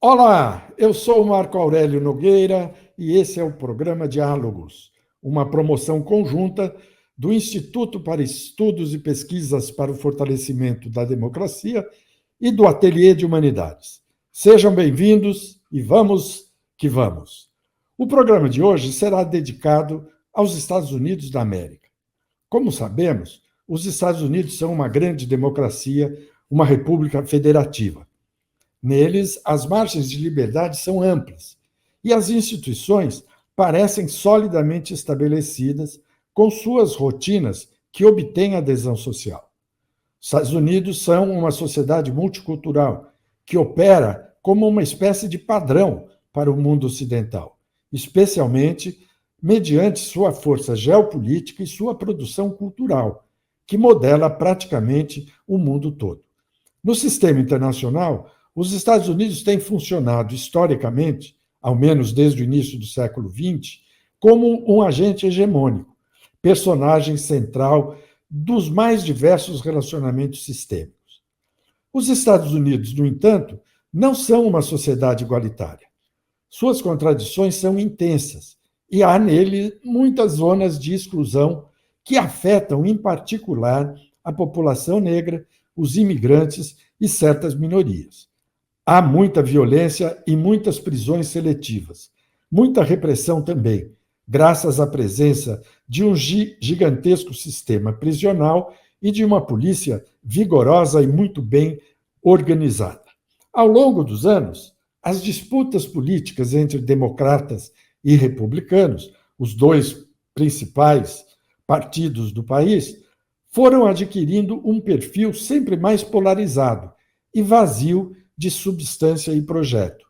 Olá, eu sou o Marco Aurélio Nogueira e esse é o programa Diálogos, uma promoção conjunta do Instituto para Estudos e Pesquisas para o Fortalecimento da Democracia e do Ateliê de Humanidades. Sejam bem-vindos e vamos que vamos. O programa de hoje será dedicado aos Estados Unidos da América. Como sabemos, os Estados Unidos são uma grande democracia, uma república federativa. Neles, as margens de liberdade são amplas e as instituições parecem solidamente estabelecidas com suas rotinas que obtêm adesão social. Os Estados Unidos são uma sociedade multicultural que opera como uma espécie de padrão para o mundo ocidental, especialmente mediante sua força geopolítica e sua produção cultural, que modela praticamente o mundo todo. No sistema internacional, os Estados Unidos têm funcionado historicamente, ao menos desde o início do século XX, como um agente hegemônico, personagem central dos mais diversos relacionamentos sistêmicos. Os Estados Unidos, no entanto, não são uma sociedade igualitária. Suas contradições são intensas e há nele muitas zonas de exclusão que afetam, em particular, a população negra, os imigrantes e certas minorias. Há muita violência e muitas prisões seletivas. Muita repressão também, graças à presença de um gigantesco sistema prisional e de uma polícia vigorosa e muito bem organizada. Ao longo dos anos, as disputas políticas entre democratas e republicanos, os dois principais partidos do país, foram adquirindo um perfil sempre mais polarizado e vazio de substância e projeto.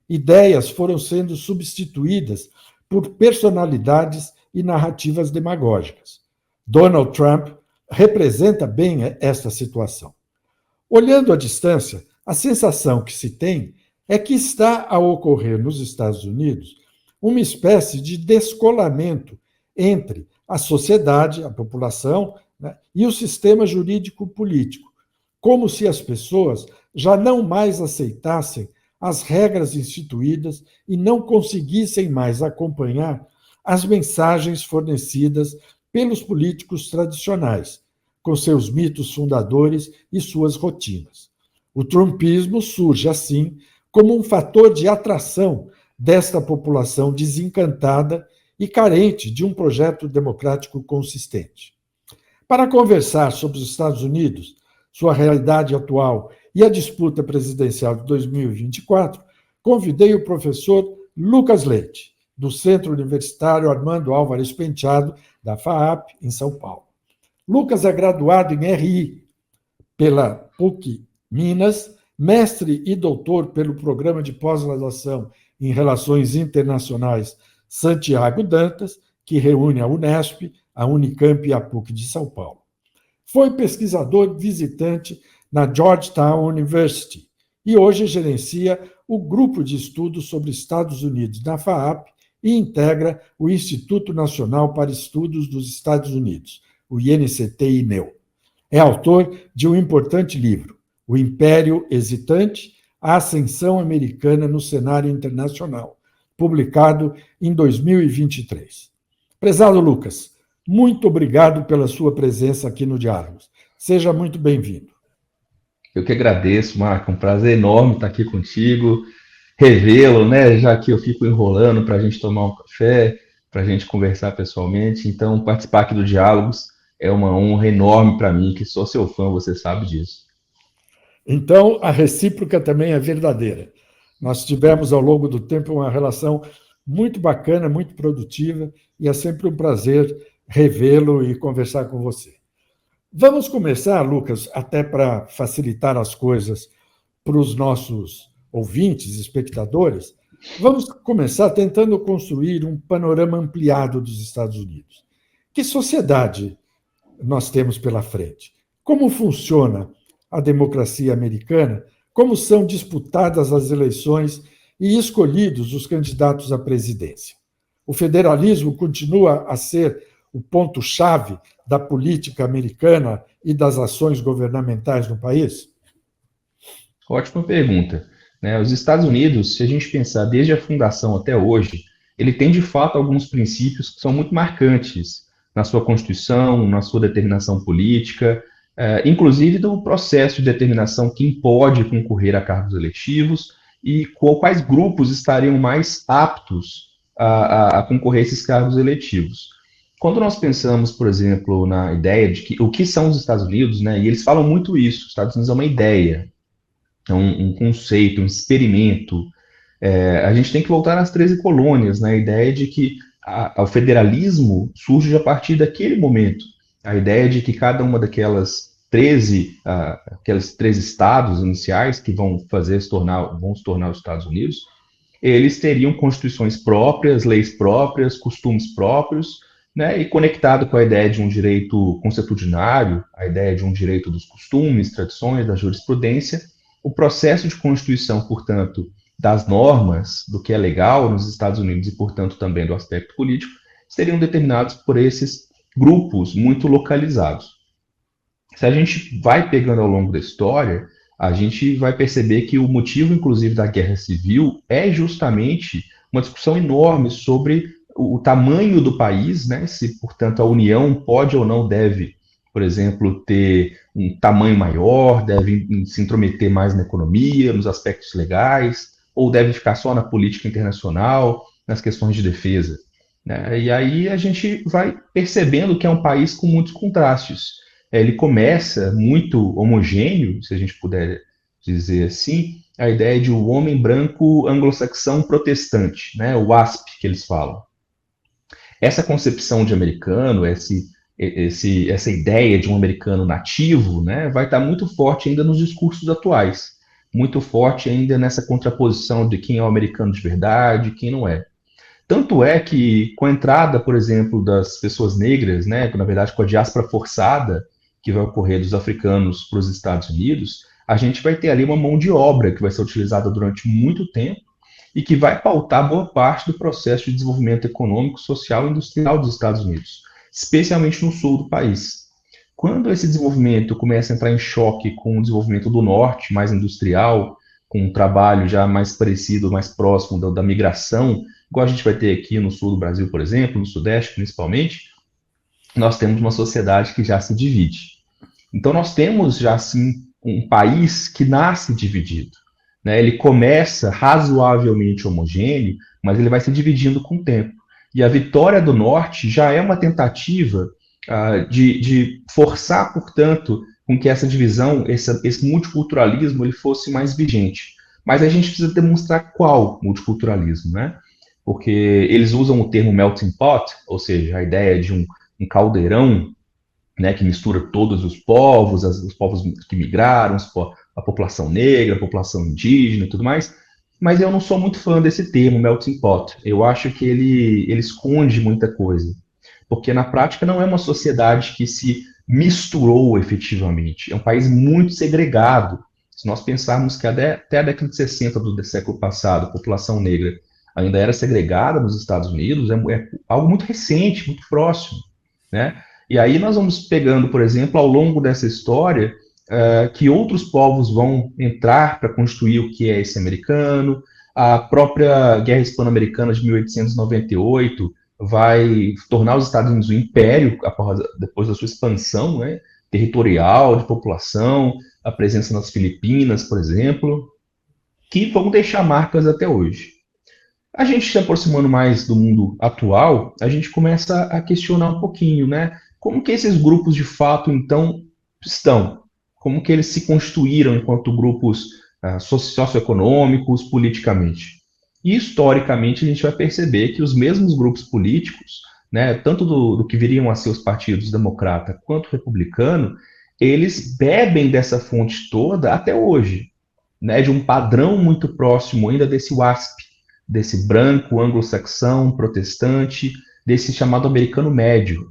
Ideias foram sendo substituídas por personalidades e narrativas demagógicas. Donald Trump representa bem esta situação. Olhando à distância, a sensação que se tem é que está a ocorrer nos Estados Unidos uma espécie de descolamento entre a sociedade, a população, né, e o sistema jurídico-político, como se as pessoas já não mais aceitassem as regras instituídas e não conseguissem mais acompanhar as mensagens fornecidas pelos políticos tradicionais, com seus mitos fundadores e suas rotinas. O trumpismo surge, assim, como um fator de atração desta população desencantada e carente de um projeto democrático consistente. Para conversar sobre os Estados Unidos, sua realidade atual e a disputa presidencial de 2024, convidei o professor Lucas Leite, do Centro Universitário Armando Álvares Penteado, da FAAP, em São Paulo. Lucas é graduado em RI pela PUC Minas, mestre e doutor pelo Programa de Pós-Graduação em Relações Internacionais Santiago Dantas, que reúne a Unesp, a Unicamp e a PUC de São Paulo. Foi pesquisador visitante na Georgetown University e hoje gerencia o Grupo de Estudos sobre Estados Unidos da FAAP e integra o Instituto Nacional para Estudos dos Estados Unidos, o INCT-INEU. É autor de um importante livro, O Império Hesitante, a Ascensão Americana no Cenário Internacional, publicado em 2023. Prezado Lucas, muito obrigado pela sua presença aqui no Diálogos. Seja muito bem-vindo. Eu que agradeço, Marco. Um prazer enorme estar aqui contigo, revê-lo, né? Já que eu fico enrolando para a gente tomar um café, para a gente conversar pessoalmente. Então, participar aqui do Diálogos é uma honra enorme para mim, que sou seu fã, você sabe disso. Então, a recíproca também é verdadeira. Nós tivemos, ao longo do tempo, uma relação muito bacana, muito produtiva, e é sempre um prazer revê-lo e conversar com você. Vamos começar, Lucas, até para facilitar as coisas para os nossos ouvintes, espectadores, vamos começar tentando construir um panorama ampliado dos Estados Unidos. Que sociedade nós temos pela frente? Como funciona a democracia americana? Como são disputadas as eleições e escolhidos os candidatos à presidência? O federalismo continua a ser o ponto-chave da política americana e das ações governamentais no país? Ótima pergunta. né? Os Estados Unidos, se a gente pensar desde a fundação até hoje, ele tem de fato alguns princípios que são muito marcantes na sua Constituição, na sua determinação política, inclusive do processo de determinação quem pode concorrer a cargos eletivos e quais grupos estariam mais aptos a concorrer a esses cargos eletivos. Quando nós pensamos, por exemplo, na ideia de que o que são os Estados Unidos, né, e eles falam muito isso, os Estados Unidos é uma ideia, é um conceito, um experimento. A gente tem que voltar nas 13 colônias, na ideia de que o federalismo surge a partir daquele momento. A ideia de que cada uma daquelas 13, aqueles 13 estados iniciais que vão se tornar os Estados Unidos, eles teriam constituições próprias, leis próprias, costumes próprios, né, e conectado com a ideia de um direito consuetudinário, a ideia de um direito dos costumes, tradições, da jurisprudência, o processo de constituição, portanto, das normas, do que é legal nos Estados Unidos e, portanto, também do aspecto político, seriam determinados por esses grupos muito localizados. Se a gente vai pegando ao longo da história, a gente vai perceber que o motivo, inclusive, da Guerra Civil é justamente uma discussão enorme sobre o tamanho do país, né? Se, portanto, a União pode ou não deve, por exemplo, ter um tamanho maior, deve se intrometer mais na economia, nos aspectos legais, ou deve ficar só na política internacional, nas questões de defesa, né? E aí a gente vai percebendo que é um país com muitos contrastes. Ele começa muito homogêneo, se a gente puder dizer assim, a ideia de um homem branco anglo-saxão protestante, né? O WASP, que eles falam. Essa concepção de americano, essa ideia de um americano nativo, né, vai estar muito forte ainda nos discursos atuais, muito forte ainda nessa contraposição de quem é o americano de verdade e quem não é. Tanto é que, com a entrada, por exemplo, das pessoas negras, né, na verdade com a diáspora forçada que vai ocorrer dos africanos para os Estados Unidos, a gente vai ter ali uma mão de obra que vai ser utilizada durante muito tempo e que vai pautar boa parte do processo de desenvolvimento econômico, social e industrial dos Estados Unidos, especialmente no sul do país. Quando esse desenvolvimento começa a entrar em choque com o desenvolvimento do norte, mais industrial, com um trabalho já mais parecido, mais próximo da migração, igual a gente vai ter aqui no sul do Brasil, por exemplo, no sudeste principalmente, nós temos uma sociedade que já se divide. Então nós temos já assim um país que nasce dividido, né? Ele começa razoavelmente homogêneo, mas ele vai se dividindo com o tempo. E a vitória do norte já é uma tentativa de forçar, portanto, com que essa divisão, esse multiculturalismo, ele fosse mais vigente. Mas a gente precisa demonstrar qual multiculturalismo, né? Porque eles usam o termo melting pot, ou seja, a ideia de um caldeirão, né, que mistura todos os povos, os povos que migraram, a população negra, a população indígena e tudo mais, mas eu não sou muito fã desse termo, melting pot. Eu acho que ele esconde muita coisa, porque na prática não é uma sociedade que se misturou efetivamente, é um país muito segregado. Se nós pensarmos que até a década de 60 do século passado, a população negra ainda era segregada nos Estados Unidos, é algo muito recente, muito próximo, né? E aí nós vamos pegando, por exemplo, ao longo dessa história, que outros povos vão entrar para constituir o que é esse americano. A própria Guerra Hispano-Americana de 1898 vai tornar os Estados Unidos um império depois da sua expansão, né, territorial, de população, a presença nas Filipinas, por exemplo, que vão deixar marcas até hoje. A gente se aproximando mais do mundo atual, a gente começa a questionar um pouquinho, né? Como que esses grupos de fato, então, estão? Como que eles se constituíram enquanto grupos socioeconômicos, politicamente? E, historicamente, a gente vai perceber que os mesmos grupos políticos, né, tanto do que viriam a ser os partidos democrata quanto republicano, eles bebem dessa fonte toda até hoje, né, de um padrão muito próximo ainda desse WASP, desse branco anglo-saxão, protestante, desse chamado americano médio.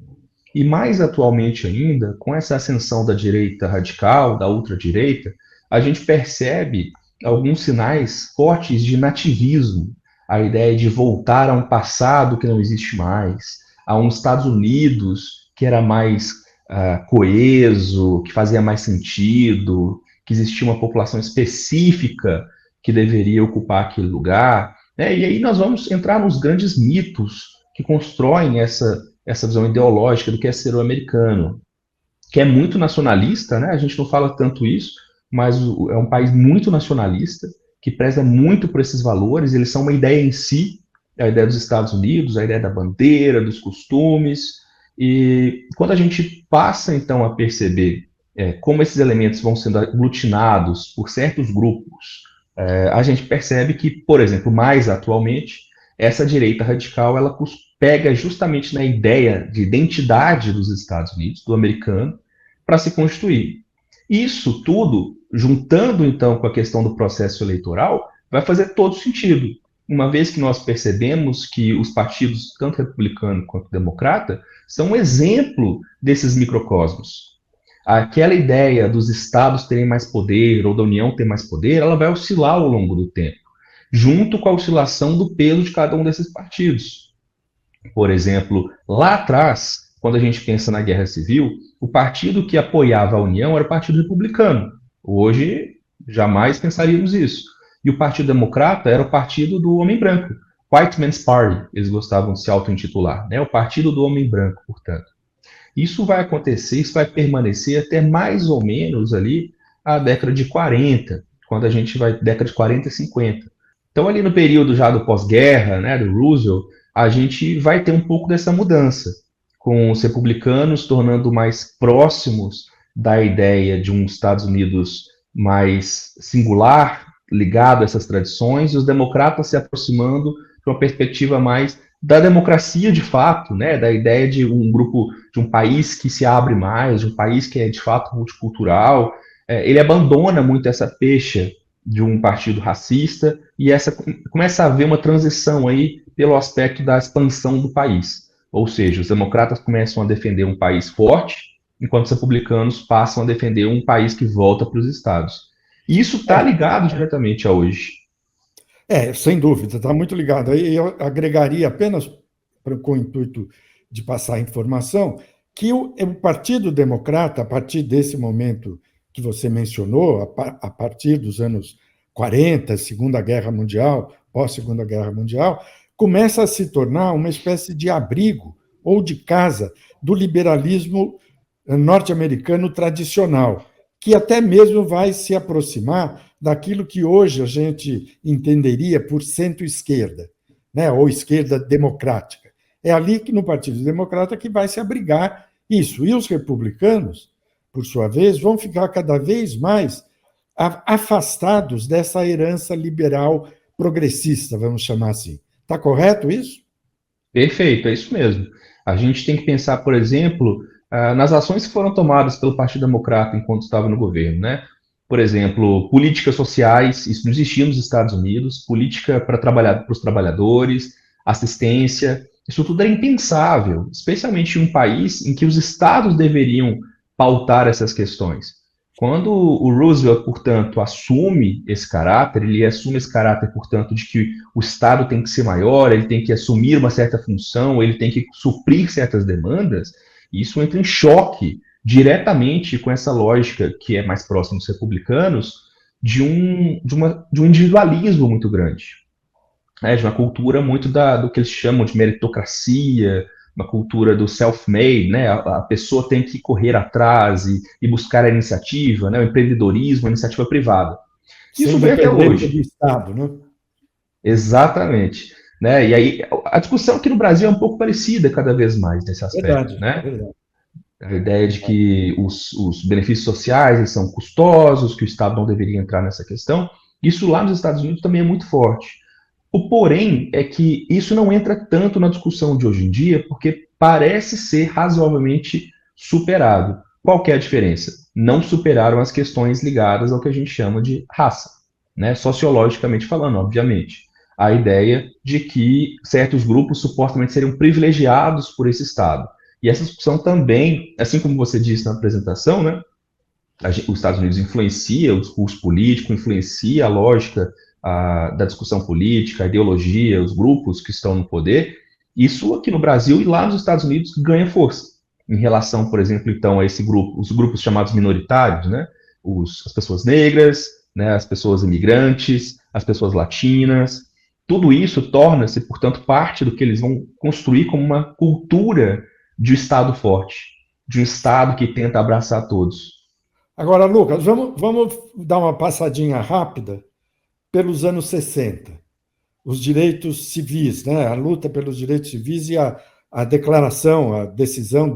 E mais atualmente ainda, com essa ascensão da direita radical, da ultradireita, a gente percebe alguns sinais fortes de nativismo, a ideia de voltar a um passado que não existe mais, a um Estados Unidos que era mais coeso, que fazia mais sentido, que existia uma população específica que deveria ocupar aquele lugar, né? E aí nós vamos entrar nos grandes mitos que constroem essa visão ideológica do que é ser o americano, que é muito nacionalista, né? A gente não fala tanto isso, mas é um país muito nacionalista, que preza muito por esses valores, eles são uma ideia em si, a ideia dos Estados Unidos, a ideia da bandeira, dos costumes, e quando a gente passa, então, a perceber como esses elementos vão sendo aglutinados por certos grupos, a gente percebe que, por exemplo, mais atualmente, essa direita radical, ela pega justamente na ideia de identidade dos Estados Unidos, do americano, para se constituir. Isso tudo, juntando então com a questão do processo eleitoral, vai fazer todo sentido. Uma vez que nós percebemos que os partidos, tanto republicano quanto democrata, são um exemplo desses microcosmos. Aquela ideia dos estados terem mais poder ou da União ter mais poder, ela vai oscilar ao longo do tempo, junto com a oscilação do peso de cada um desses partidos. Por exemplo, lá atrás, quando a gente pensa na Guerra Civil, o partido que apoiava a União era o Partido Republicano. Hoje, jamais pensaríamos isso. E o Partido Democrata era o partido do homem branco. White Man's Party, eles gostavam de se auto-intitular, né? O Partido do Homem Branco, portanto. Isso vai acontecer, isso vai permanecer até mais ou menos ali a década de 40, quando a gente vai, década de 40 e 50. Então, ali no período já do pós-guerra, né, do Roosevelt, a gente vai ter um pouco dessa mudança, com os republicanos tornando mais próximos da ideia de um Estados Unidos mais singular, ligado a essas tradições, e os democratas se aproximando de uma perspectiva mais da democracia de fato, né, da ideia de um grupo, de um país que se abre mais, de um país que é de fato multicultural. Ele abandona muito essa pecha de um partido racista e começa a haver uma transição aí pelo aspecto da expansão do país. Ou seja, os democratas começam a defender um país forte, enquanto os republicanos passam a defender um país que volta para os estados. E isso está ligado diretamente a hoje. Sem dúvida, está muito ligado. Aí eu agregaria apenas, com o intuito de passar a informação, que o Partido Democrata, a partir desse momento que você mencionou, a partir dos anos 40, Segunda Guerra Mundial, pós-Segunda Guerra Mundial, começa a se tornar uma espécie de abrigo ou de casa do liberalismo norte-americano tradicional, que até mesmo vai se aproximar daquilo que hoje a gente entenderia por centro-esquerda, né, ou esquerda democrática. É ali que no Partido Democrata que vai se abrigar isso. E os republicanos, por sua vez, vão ficar cada vez mais afastados dessa herança liberal progressista, vamos chamar assim. Está correto isso? Perfeito, é isso mesmo. A gente tem que pensar, por exemplo, nas ações que foram tomadas pelo Partido Democrata enquanto estava no governo, né? Por exemplo, políticas sociais, isso não existia nos Estados Unidos, política para os trabalhadores, assistência, isso tudo era impensável, especialmente em um país em que os estados deveriam pautar essas questões. Quando o Roosevelt, portanto, assume esse caráter, ele assume esse caráter, portanto, de que o Estado tem que ser maior, ele tem que assumir uma certa função, ele tem que suprir certas demandas, e isso entra em choque diretamente com essa lógica que é mais próxima dos republicanos, de um individualismo muito grande, né, de uma cultura muito do que eles chamam de meritocracia, uma cultura do self-made, né? A pessoa tem que correr atrás e buscar a iniciativa, né? O empreendedorismo, a iniciativa privada. Isso vem até hoje. Do Estado, né? Exatamente. Né? E aí, a discussão aqui no Brasil é um pouco parecida cada vez mais nesse aspecto. Verdade, né? verdade. A ideia de que os benefícios sociais eles são custosos, que o Estado não deveria entrar nessa questão. Isso lá nos Estados Unidos também é muito forte. O porém é que isso não entra tanto na discussão de hoje em dia, porque parece ser razoavelmente superado. Qual que é a diferença? Não superaram as questões ligadas ao que a gente chama de raça, né? Sociologicamente falando, obviamente. A ideia de que certos grupos supostamente seriam privilegiados por esse Estado. E essa discussão também, assim como você disse na apresentação, né? Os Estados Unidos influencia o discurso político, influencia a lógica da discussão política, a ideologia, os grupos que estão no poder, isso aqui no Brasil e lá nos Estados Unidos ganha força. Em relação, por exemplo, então, a esse grupo, os grupos chamados minoritários, né? As pessoas negras, né? As pessoas imigrantes, as pessoas latinas. Tudo isso torna-se, portanto, parte do que eles vão construir como uma cultura de um Estado forte, de um Estado que tenta abraçar todos. Agora, Lucas, vamos dar uma passadinha rápida pelos anos 60. Os direitos civis, né? A luta pelos direitos civis e a declaração, a decisão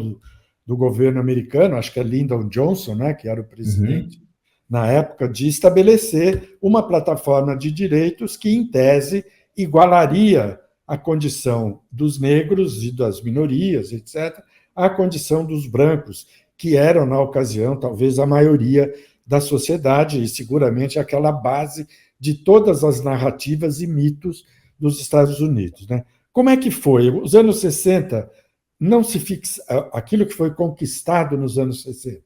do governo americano, acho que é Lyndon Johnson, né, que era o presidente, na época, de estabelecer uma plataforma de direitos que, em tese, igualaria a condição dos negros e das minorias, etc., à condição dos brancos, que eram, na ocasião, talvez a maioria da sociedade e seguramente aquela base de todas as narrativas e mitos dos Estados Unidos, né? Como é que foi? Os anos 60 não se fixa, aquilo que foi conquistado nos anos 60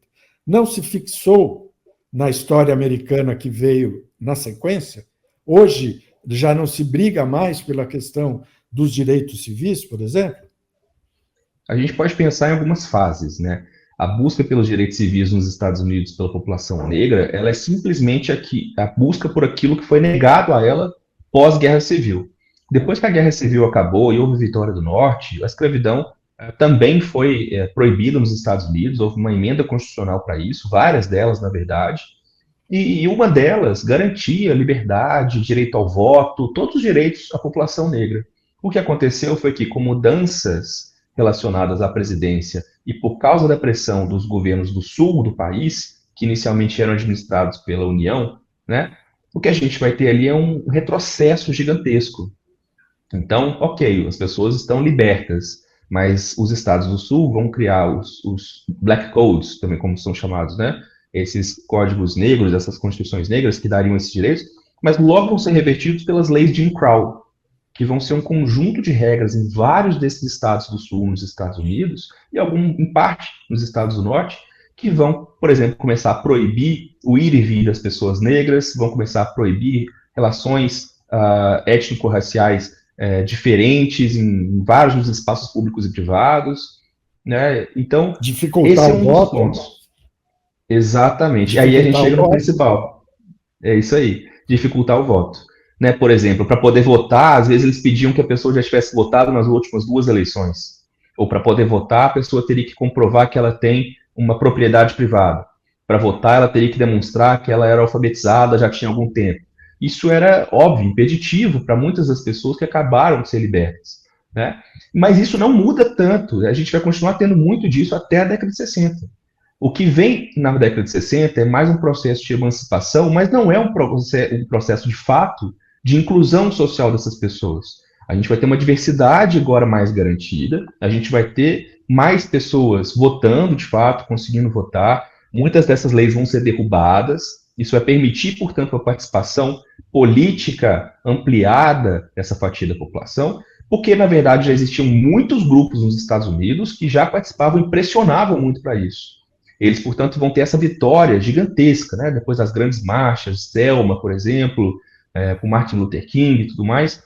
não se fixou na história americana que veio na sequência? Hoje já não se briga mais pela questão dos direitos civis, por exemplo? A gente pode pensar em algumas fases, né? A busca pelos direitos civis nos Estados Unidos pela população negra, ela é simplesmente a busca por aquilo que foi negado a ela pós-guerra civil. Depois que a guerra civil acabou e houve vitória do Norte, a escravidão também foi proibida nos Estados Unidos, houve uma emenda constitucional para isso, várias delas, na verdade, e uma delas garantia liberdade, direito ao voto, todos os direitos à população negra. O que aconteceu foi que, com mudanças relacionadas à presidência e por causa da pressão dos governos do sul do país, que inicialmente eram administrados pela União, né, o que a gente vai ter ali é um retrocesso gigantesco. Então, ok, as pessoas estão libertas, mas os estados do sul vão criar os Black Codes, também como são chamados, né? Esses códigos negros, essas constituições negras que dariam esses direitos, mas logo vão ser revertidos pelas leis de Jim Crow, que vão ser um conjunto de regras em vários desses estados do sul nos Estados Unidos, e em parte nos estados do norte, que vão, por exemplo, começar a proibir o ir e vir das pessoas negras, vão começar a proibir relações étnico-raciais diferentes em vários dos espaços públicos e privados, né? Então, Dificultar esse é o um dos voto. pontos. Exatamente. Aí a gente chega no principal. É isso aí, dificultar o voto. Né? Por exemplo, para poder votar, às vezes eles pediam que a pessoa já tivesse votado nas últimas 2 eleições. Ou para poder votar, a pessoa teria que comprovar que ela tem uma propriedade privada. Para votar, ela teria que demonstrar que ela era alfabetizada já tinha algum tempo. Isso era, óbvio, impeditivo para muitas das pessoas que acabaram de ser libertas. Né? Mas isso não muda tanto. A gente vai continuar tendo muito disso até a década de 60. O que vem na década de 60 é mais um processo de emancipação, mas não é um processo de fato de inclusão social dessas pessoas. A gente vai ter uma diversidade agora mais garantida, a gente vai ter mais pessoas votando, de fato, conseguindo votar, muitas dessas leis vão ser derrubadas, isso vai permitir, portanto, a participação política ampliada dessa fatia da população, porque, na verdade, já existiam muitos grupos nos Estados Unidos que já participavam e pressionavam muito para isso. Eles, portanto, vão ter essa vitória gigantesca, né? Depois das grandes marchas, Selma, por exemplo, com Martin Luther King e tudo mais.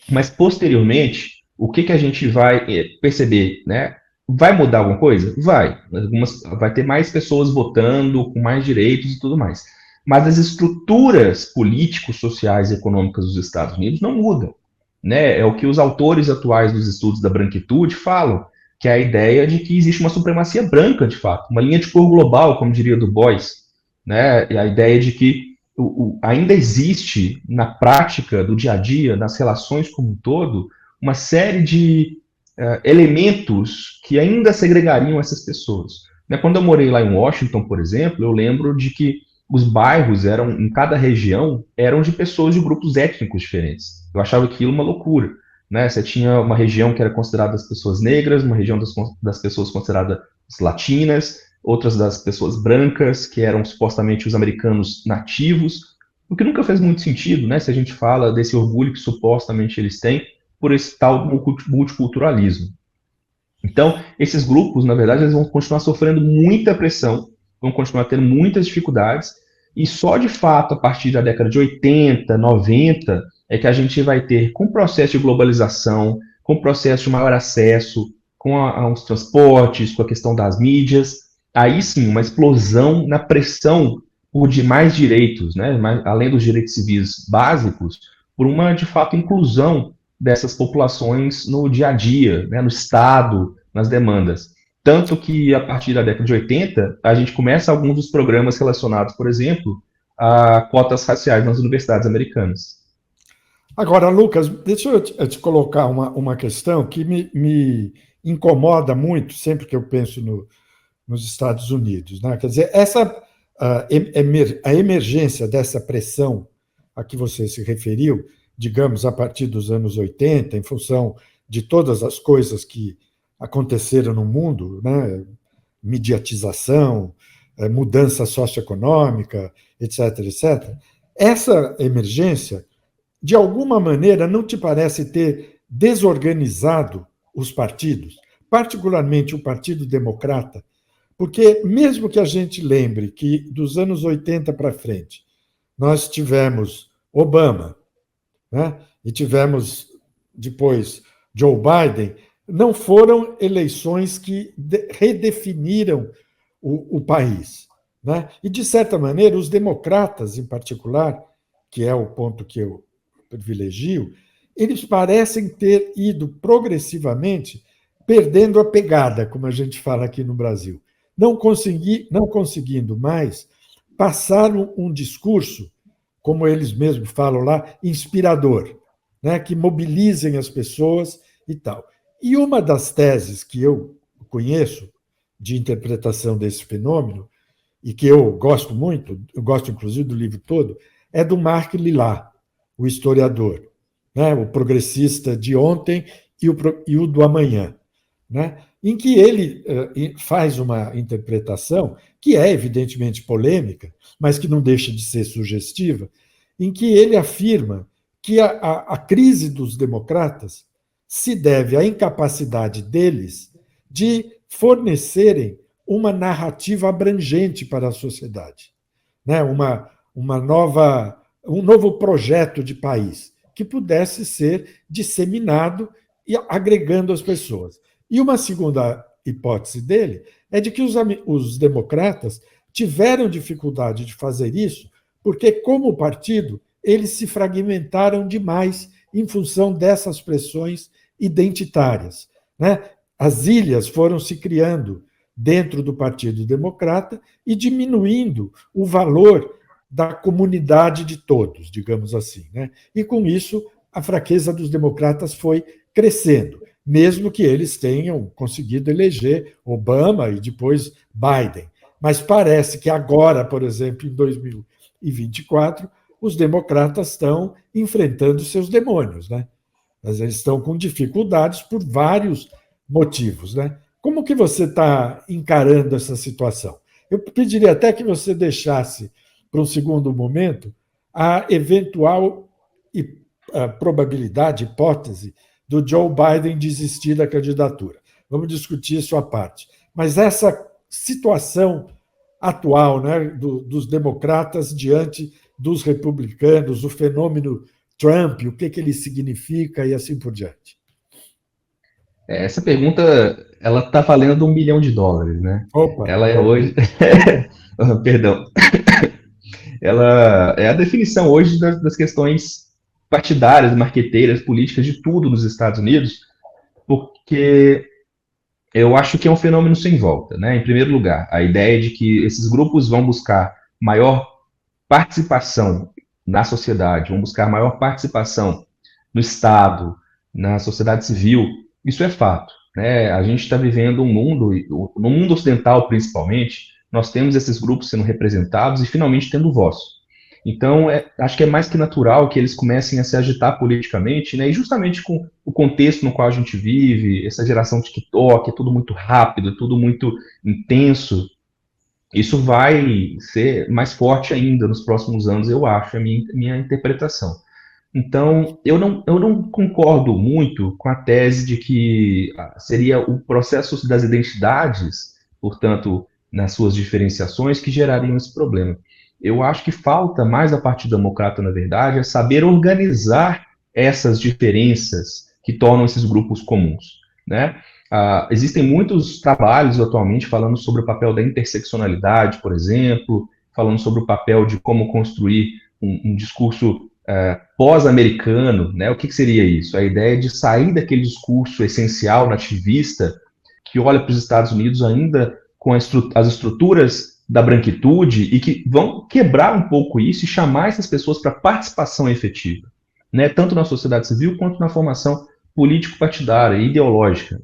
Mas, posteriormente, o que a gente vai perceber, né? Vai mudar alguma coisa? Vai. Vai ter mais pessoas votando, com mais direitos e tudo mais. Mas as estruturas políticos, sociais e econômicas dos Estados Unidos não mudam. Né? É o que os autores atuais dos estudos da branquitude falam, que é a ideia de que existe uma supremacia branca, de fato, uma linha de cor global, como diria Du Bois, né? E a ideia de que ainda existe, na prática do dia a dia, nas relações como um todo, uma série de elementos que ainda segregariam essas pessoas. Né? Quando eu morei lá em Washington, por exemplo, eu lembro de que os bairros em cada região, eram de pessoas de grupos étnicos diferentes. Eu achava aquilo uma loucura. Né? Você tinha uma região que era considerada das pessoas negras, uma região das pessoas consideradas latinas, outras das pessoas brancas, que eram supostamente os americanos nativos, o que nunca fez muito sentido, né? Se a gente fala desse orgulho que supostamente eles têm por esse tal multiculturalismo. Então, esses grupos, na verdade, eles vão continuar sofrendo muita pressão, vão continuar tendo muitas dificuldades, e só de fato, a partir da década de 80, 90, é que a gente vai ter, com o processo de globalização, com o processo de maior acesso, com os transportes, com a questão das mídias, aí sim, uma explosão na pressão por mais direitos, né, além dos direitos civis básicos, por uma, de fato, inclusão dessas populações no dia a dia, né, no Estado, nas demandas. Tanto que, a partir da década de 80, a gente começa alguns dos programas relacionados, por exemplo, a cotas raciais nas universidades americanas. Agora, Lucas, deixa eu te colocar uma questão que me incomoda muito sempre que eu penso nos Estados Unidos, né? Quer dizer, a emergência dessa pressão a que você se referiu, digamos, a partir dos anos 80, em função de todas as coisas que aconteceram no mundo, né? Mediatização, mudança socioeconômica, etc., etc. Essa emergência, de alguma maneira, não te parece ter desorganizado os partidos, particularmente o Partido Democrata? Porque, mesmo que a gente lembre que dos anos 80 para frente, nós tivemos Obama, né? E tivemos depois Joe Biden, não foram eleições que redefiniram o país. Né? E, de certa maneira, os democratas, em particular, que é o ponto que eu privilegio, eles parecem ter ido progressivamente perdendo a pegada, como a gente fala aqui no Brasil, não conseguindo mais passar um discurso, como eles mesmos falam lá, inspirador, né, que mobilizem as pessoas e tal. E uma das teses que eu conheço de interpretação desse fenômeno, e que eu gosto muito, eu gosto inclusive do livro todo, é do Marc Lillard, o historiador, né, o progressista de ontem e o do amanhã, né, em que ele faz uma interpretação que é evidentemente polêmica, mas que não deixa de ser sugestiva, em que ele afirma que a crise dos democratas se deve à incapacidade deles de fornecerem uma narrativa abrangente para a sociedade, né? Um novo projeto de país que pudesse ser disseminado e agregando as pessoas. E uma segunda hipótese dele é de que os democratas tiveram dificuldade de fazer isso porque, como partido, eles se fragmentaram demais em função dessas pressões identitárias. Né? As ilhas foram se criando dentro do Partido Democrata e diminuindo o valor da comunidade de todos, digamos assim. Né? E, com isso, a fraqueza dos democratas foi crescendo, mesmo que eles tenham conseguido eleger Obama e depois Biden. Mas parece que agora, por exemplo, em 2024, os democratas estão enfrentando seus demônios, né? Mas eles estão com dificuldades por vários motivos, né? Como que você está encarando essa situação? Eu pediria até que você deixasse para um segundo momento a eventual probabilidade, hipótese, do Joe Biden desistir da candidatura. Vamos discutir isso à parte. Mas essa situação atual, né, dos democratas diante dos republicanos, o fenômeno Trump, o que ele significa e assim por diante. Essa pergunta, ela está valendo $1 milhão, né? Opa! Ela é hoje... Perdão. Ela é a definição hoje das questões partidárias, marqueteiras, políticas, de tudo nos Estados Unidos, porque eu acho que é um fenômeno sem volta, né? Em primeiro lugar, a ideia de que esses grupos vão buscar maior participação na sociedade, vão buscar maior participação no Estado, na sociedade civil, isso é fato, né? A gente está vivendo um mundo, no mundo ocidental principalmente, nós temos esses grupos sendo representados e finalmente tendo voz. Então, acho que é mais que natural que eles comecem a se agitar politicamente, né? E justamente com o contexto no qual a gente vive, essa geração TikTok, é tudo muito rápido, tudo muito intenso, isso vai ser mais forte ainda nos próximos anos, eu acho, é a minha interpretação. Então, eu não concordo muito com a tese de que seria o processo das identidades, portanto, nas suas diferenciações, que gerariam esse problema. Eu acho que falta mais a Partido Democrata, na verdade, é saber organizar essas diferenças que tornam esses grupos comuns, né? Existem muitos trabalhos atualmente falando sobre o papel da interseccionalidade, por exemplo, falando sobre o papel de como construir um discurso pós-americano, né? O que seria isso? A ideia de sair daquele discurso essencial nativista que olha para os Estados Unidos ainda com as estruturas da branquitude e que vão quebrar um pouco isso e chamar essas pessoas para participação efetiva, né? Tanto na sociedade civil quanto na formação político-partidária e ideológica.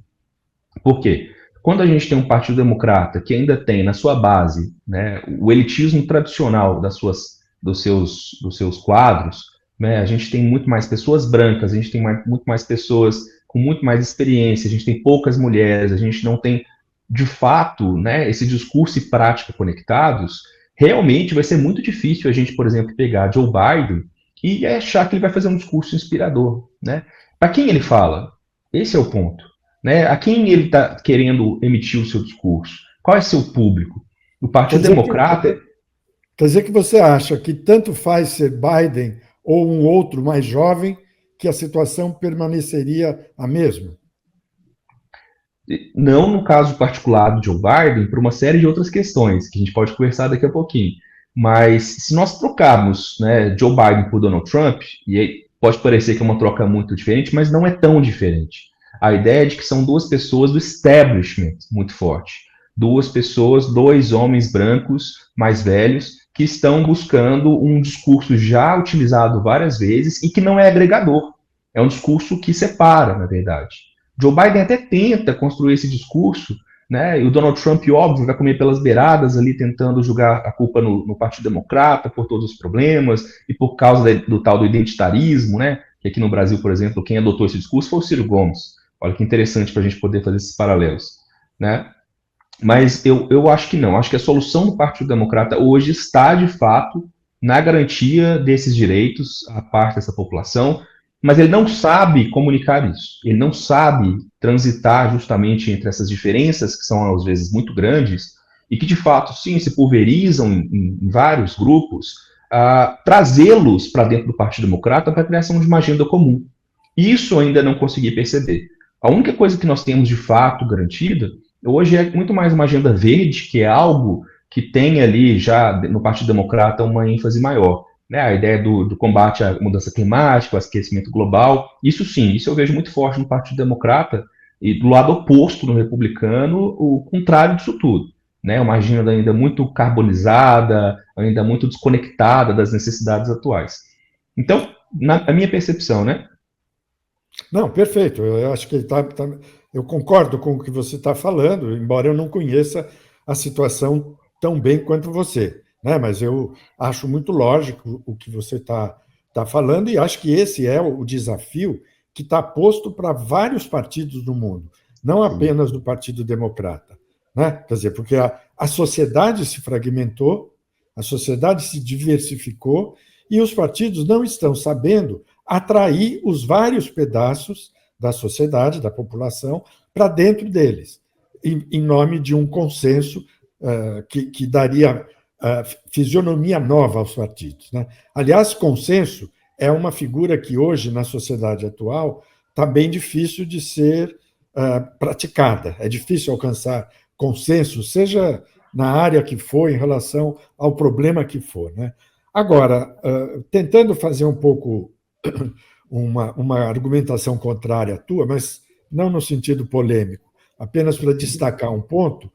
Por quê? Quando a gente tem um Partido Democrata que ainda tem na sua base, né, o elitismo tradicional dos seus quadros, né, a gente tem muito mais pessoas brancas, a gente tem muito mais pessoas com muito mais experiência, a gente tem poucas mulheres, a gente não tem, de fato, né, esse discurso e prática conectados, realmente vai ser muito difícil a gente, por exemplo, pegar Joe Biden e achar que ele vai fazer um discurso inspirador. Né? Para quem ele fala? Esse é o ponto. Né? A quem ele está querendo emitir o seu discurso? Qual é seu público? O Partido Democrata. Quer dizer que você acha que tanto faz ser Biden ou um outro mais jovem, que a situação permaneceria a mesma? Não no caso particular do Joe Biden, por uma série de outras questões, que a gente pode conversar daqui a pouquinho. Mas se nós trocarmos, né, Joe Biden por Donald Trump, e aí pode parecer que é uma troca muito diferente, mas não é tão diferente. A ideia é de que são duas pessoas do establishment muito forte. Duas pessoas, dois homens brancos mais velhos, que estão buscando um discurso já utilizado várias vezes e que não é agregador. É um discurso que separa, na verdade. Joe Biden até tenta construir esse discurso, né? E o Donald Trump, óbvio, vai comer pelas beiradas ali, tentando jogar a culpa no Partido Democrata por todos os problemas e por causa do tal do identitarismo, né? Que aqui no Brasil, por exemplo, quem adotou esse discurso foi o Ciro Gomes. Olha que interessante para a gente poder fazer esses paralelos, né? Mas eu acho que não. Acho que a solução do Partido Democrata hoje está, de fato, na garantia desses direitos à parte dessa população, mas ele não sabe comunicar isso. Ele não sabe transitar justamente entre essas diferenças, que são, às vezes, muito grandes, e que, de fato, sim, se pulverizam em vários grupos, trazê-los para dentro do Partido Democrata para a criação de uma agenda comum. Isso eu ainda não consegui perceber. A única coisa que nós temos, de fato, garantida hoje é muito mais uma agenda verde, que é algo que tem ali já no Partido Democrata uma ênfase maior. Né? A ideia do combate à mudança climática, ao aquecimento global, isso sim, isso eu vejo muito forte no Partido Democrata, e do lado oposto no republicano, o contrário disso tudo. Né? Uma agenda ainda muito carbonizada, ainda muito desconectada das necessidades atuais. Então, na minha percepção, né? Não, perfeito. Eu acho que eu concordo com o que você está falando, embora eu não conheça a situação tão bem quanto você, né? Mas eu acho muito lógico o que você está falando e acho que esse é o desafio que está posto para vários partidos do mundo, não apenas do Partido Democrata, né? Quer dizer, porque a sociedade se fragmentou, a sociedade se diversificou e os partidos não estão sabendo atrair os vários pedaços da sociedade, da população, para dentro deles, em nome de um consenso que daria fisionomia nova aos partidos. Né? Aliás, consenso é uma figura que hoje, na sociedade atual, está bem difícil de ser praticada. É difícil alcançar consenso, seja na área que for, em relação ao problema que for. Né? Agora, tentando fazer um pouco uma argumentação contrária à tua, mas não no sentido polêmico, apenas para destacar um ponto,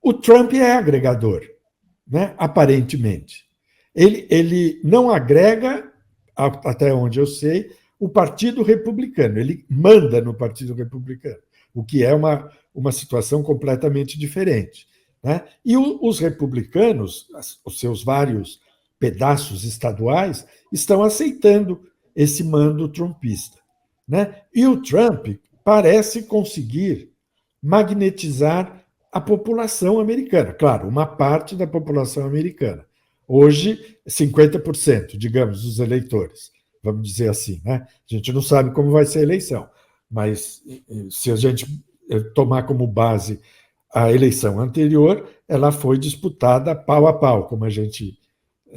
o Trump é agregador, né? Aparentemente. Ele não agrega, até onde eu sei, o Partido Republicano, ele manda no Partido Republicano, o que é uma situação completamente diferente. Né? E os republicanos, os seus vários pedaços estaduais, estão aceitando esse mando trumpista. Né? E o Trump parece conseguir magnetizar a população americana. Claro, uma parte da população americana. Hoje, 50%, digamos, dos eleitores. Vamos dizer assim. Né? A gente não sabe como vai ser a eleição, mas se a gente tomar como base a eleição anterior, ela foi disputada pau a pau, como a gente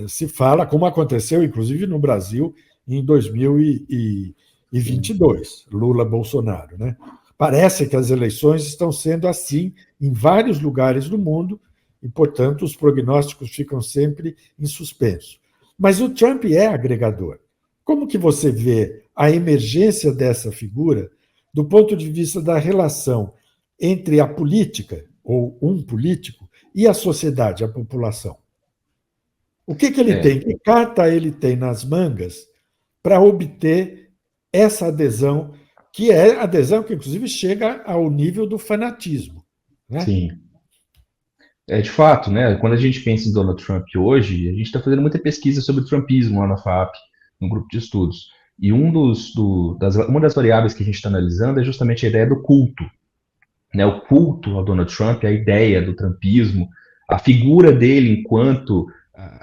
se fala, como aconteceu, inclusive, no Brasil, em 2022, Lula-Bolsonaro. Né? Parece que as eleições estão sendo assim em vários lugares do mundo e, portanto, os prognósticos ficam sempre em suspenso. Mas o Trump é agregador. Como que você vê a emergência dessa figura do ponto de vista da relação entre a política, ou um político, e a sociedade, a população? O que ele tem? Que carta ele tem nas mangas para obter essa adesão, que é adesão que, inclusive, chega ao nível do fanatismo, né? Sim. De fato, né? Quando a gente pensa em Donald Trump hoje, a gente está fazendo muita pesquisa sobre o trumpismo lá na FAP, no grupo de estudos. E uma das variáveis que a gente está analisando é justamente a ideia do culto, né? O culto ao Donald Trump, a ideia do trumpismo, a figura dele enquanto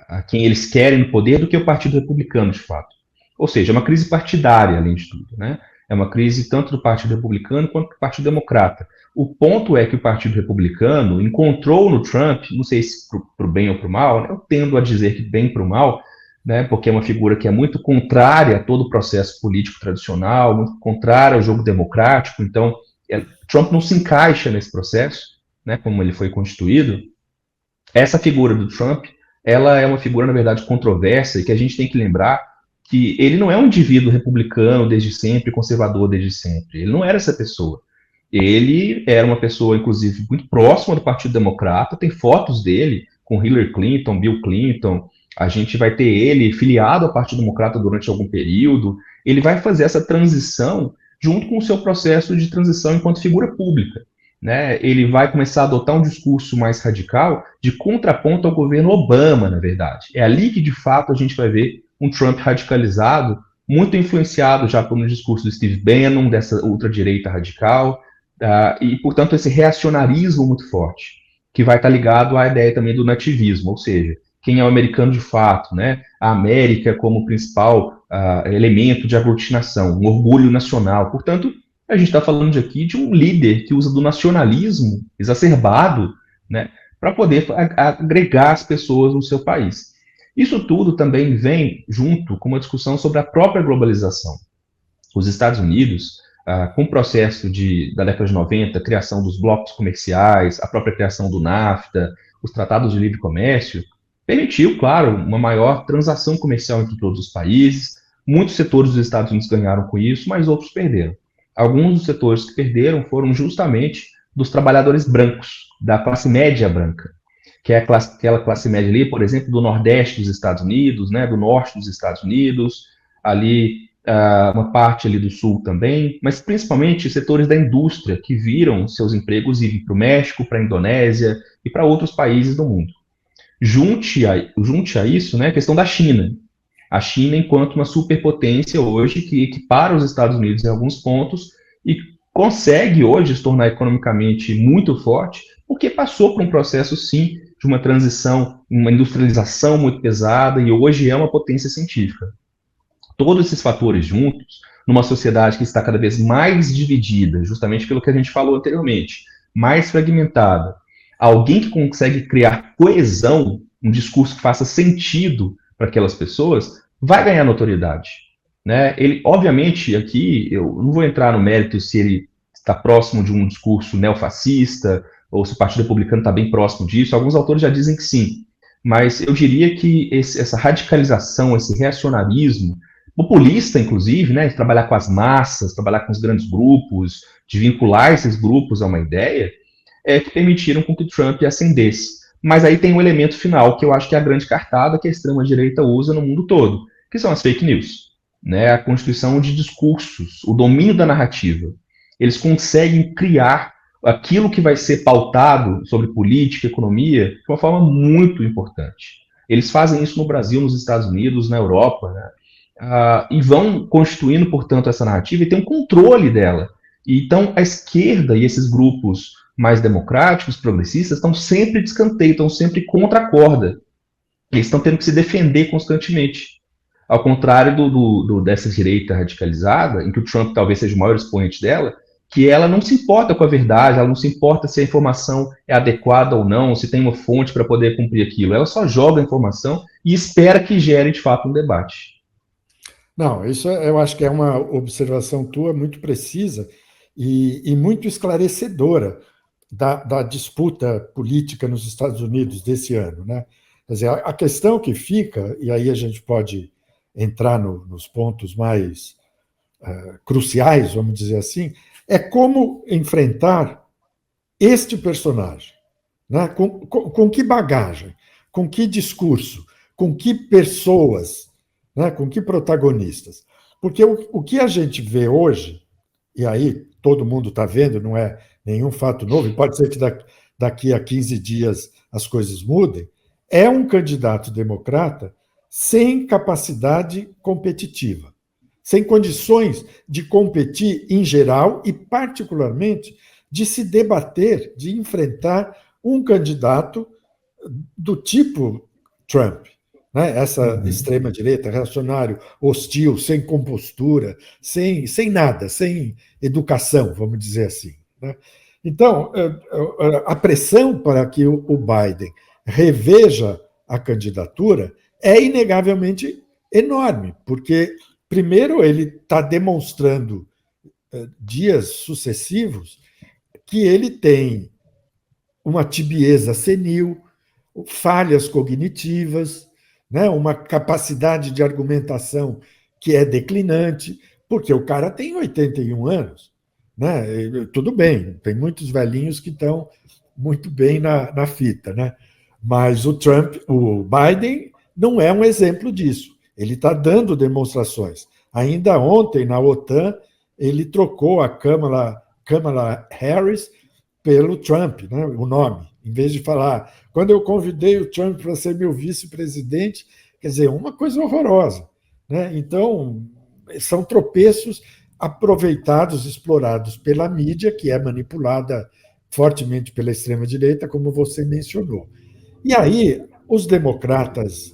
a quem eles querem no poder do que o Partido Republicano, de fato. Ou seja, é uma crise partidária, além de tudo, né? É uma crise tanto do Partido Republicano quanto do Partido Democrata. O ponto é que o Partido Republicano encontrou no Trump, não sei se para o bem ou para o mal, né? Eu tendo a dizer que bem para o mal, né? Porque é uma figura que é muito contrária a todo o processo político tradicional, muito contrária ao jogo democrático. Então, Trump não se encaixa nesse processo, né? Como ele foi constituído. Essa figura do Trump, ela é uma figura, na verdade, controversa e que a gente tem que lembrar que ele não é um indivíduo republicano desde sempre, conservador desde sempre. Ele não era essa pessoa. Ele era uma pessoa, inclusive, muito próxima do Partido Democrata. Tem fotos dele com Hillary Clinton, Bill Clinton. A gente vai ter ele filiado ao Partido Democrata durante algum período. Ele vai fazer essa transição junto com o seu processo de transição enquanto figura pública. Né? Ele vai começar a adotar um discurso mais radical de contraponto ao governo Obama, na verdade. É ali que, de fato, a gente vai ver um Trump radicalizado, muito influenciado já por um discurso do Steve Bannon, dessa ultradireita radical, e, portanto, esse reacionarismo muito forte, que vai estar ligado à ideia também do nativismo, ou seja, quem é o americano de fato, né? A América como principal elemento de aglutinação, um orgulho nacional. Portanto, a gente está falando aqui de um líder que usa do nacionalismo exacerbado, né, para poder agregar as pessoas no seu país. Isso tudo também vem junto com uma discussão sobre a própria globalização. Os Estados Unidos, com o processo da década de 90, a criação dos blocos comerciais, a própria criação do NAFTA, os tratados de livre comércio, permitiu, claro, uma maior transação comercial entre todos os países. Muitos setores dos Estados Unidos ganharam com isso, mas outros perderam. Alguns dos setores que perderam foram justamente dos trabalhadores brancos, da classe média branca, que é aquela classe média ali, por exemplo, do Nordeste dos Estados Unidos, né, do Norte dos Estados Unidos, ali uma parte ali do Sul também, mas principalmente setores da indústria que viram seus empregos irem para o México, para a Indonésia e para outros países do mundo. Junte a isso, né, a questão da China. A China, enquanto uma superpotência hoje, que equipara os Estados Unidos em alguns pontos e consegue hoje se tornar economicamente muito forte, porque passou por um processo, sim, de uma transição, uma industrialização muito pesada e hoje é uma potência científica. Todos esses fatores juntos, numa sociedade que está cada vez mais dividida, justamente pelo que a gente falou anteriormente, mais fragmentada, alguém que consegue criar coesão, um discurso que faça sentido para aquelas pessoas, vai ganhar notoriedade. Né? Ele, obviamente, aqui, eu não vou entrar no mérito se ele está próximo de um discurso neofascista, ou se o Partido Republicano está bem próximo disso. Alguns autores já dizem que sim. Mas eu diria que essa radicalização, esse reacionarismo, populista, inclusive, né, de trabalhar com as massas, trabalhar com os grandes grupos, de vincular esses grupos a uma ideia, que permitiram com que Trump ascendesse. Mas aí tem um elemento final, que eu acho que é a grande cartada que a extrema-direita usa no mundo todo, que são as fake news. Né, a constituição de discursos, o domínio da narrativa. Eles conseguem criar aquilo que vai ser pautado sobre política, economia, de uma forma muito importante. Eles fazem isso no Brasil, nos Estados Unidos, na Europa, né? E vão constituindo, portanto, essa narrativa e tem um controle dela. Então, a esquerda e esses grupos mais democráticos, progressistas, estão sempre de escanteio, estão sempre contra a corda. Eles estão tendo que se defender constantemente. Ao contrário dessa direita radicalizada, em que o Trump talvez seja o maior expoente dela, que ela não se importa com a verdade, ela não se importa se a informação é adequada ou não, se tem uma fonte para poder cumprir aquilo. Ela só joga a informação e espera que gere, de fato, um debate. Não, isso eu acho que é uma observação tua muito precisa e muito esclarecedora. da disputa política nos Estados Unidos desse ano, né? Quer dizer, a questão que fica, e aí a gente pode entrar nos pontos mais cruciais, vamos dizer assim, é como enfrentar este personagem, né? Com que bagagem, com que discurso, com que pessoas, né? Com que protagonistas. Porque o que a gente vê hoje, e aí todo mundo está vendo, não é nenhum fato novo, e pode ser que daqui a 15 dias as coisas mudem, é um candidato democrata sem capacidade competitiva, sem condições de competir em geral e, particularmente, de se debater, de enfrentar um candidato do tipo Trump, né? Essa extrema-direita, reacionário, hostil, sem compostura, sem nada, sem educação, vamos dizer assim, né? Então, a pressão para que o Biden reveja a candidatura é inegavelmente enorme, porque, primeiro, ele está demonstrando dias sucessivos que ele tem uma tibieza senil, falhas cognitivas, né? Uma capacidade de argumentação que é declinante, porque o cara tem 81 anos. Né? Tudo bem, tem muitos velhinhos que estão muito bem na fita, né? Mas o Biden não é um exemplo disso. Ele está dando demonstrações. Ainda ontem, na OTAN, ele trocou a Kamala Harris pelo Trump, né, o nome, em vez de falar, quando eu convidei o Trump para ser meu vice-presidente, quer dizer, uma coisa horrorosa. Né? Então, são tropeços aproveitados, explorados pela mídia, que é manipulada fortemente pela extrema-direita, como você mencionou. E aí, os democratas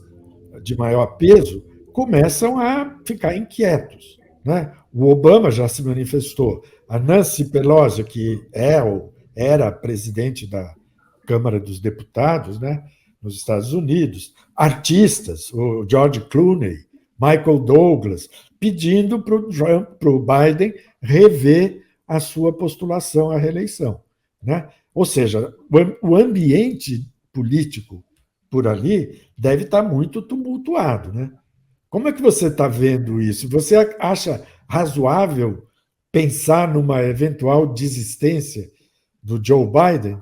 de maior peso começam a ficar inquietos. Né? O Obama já se manifestou. A Nancy Pelosi, que era presidente da Câmara dos Deputados, né, nos Estados Unidos, artistas, o George Clooney, Michael Douglas, pedindo para o Biden rever a sua postulação à reeleição. Né? Ou seja, o ambiente político por ali deve estar muito tumultuado. Né? Como é que você está vendo isso? Você acha razoável pensar numa eventual desistência do Joe Biden?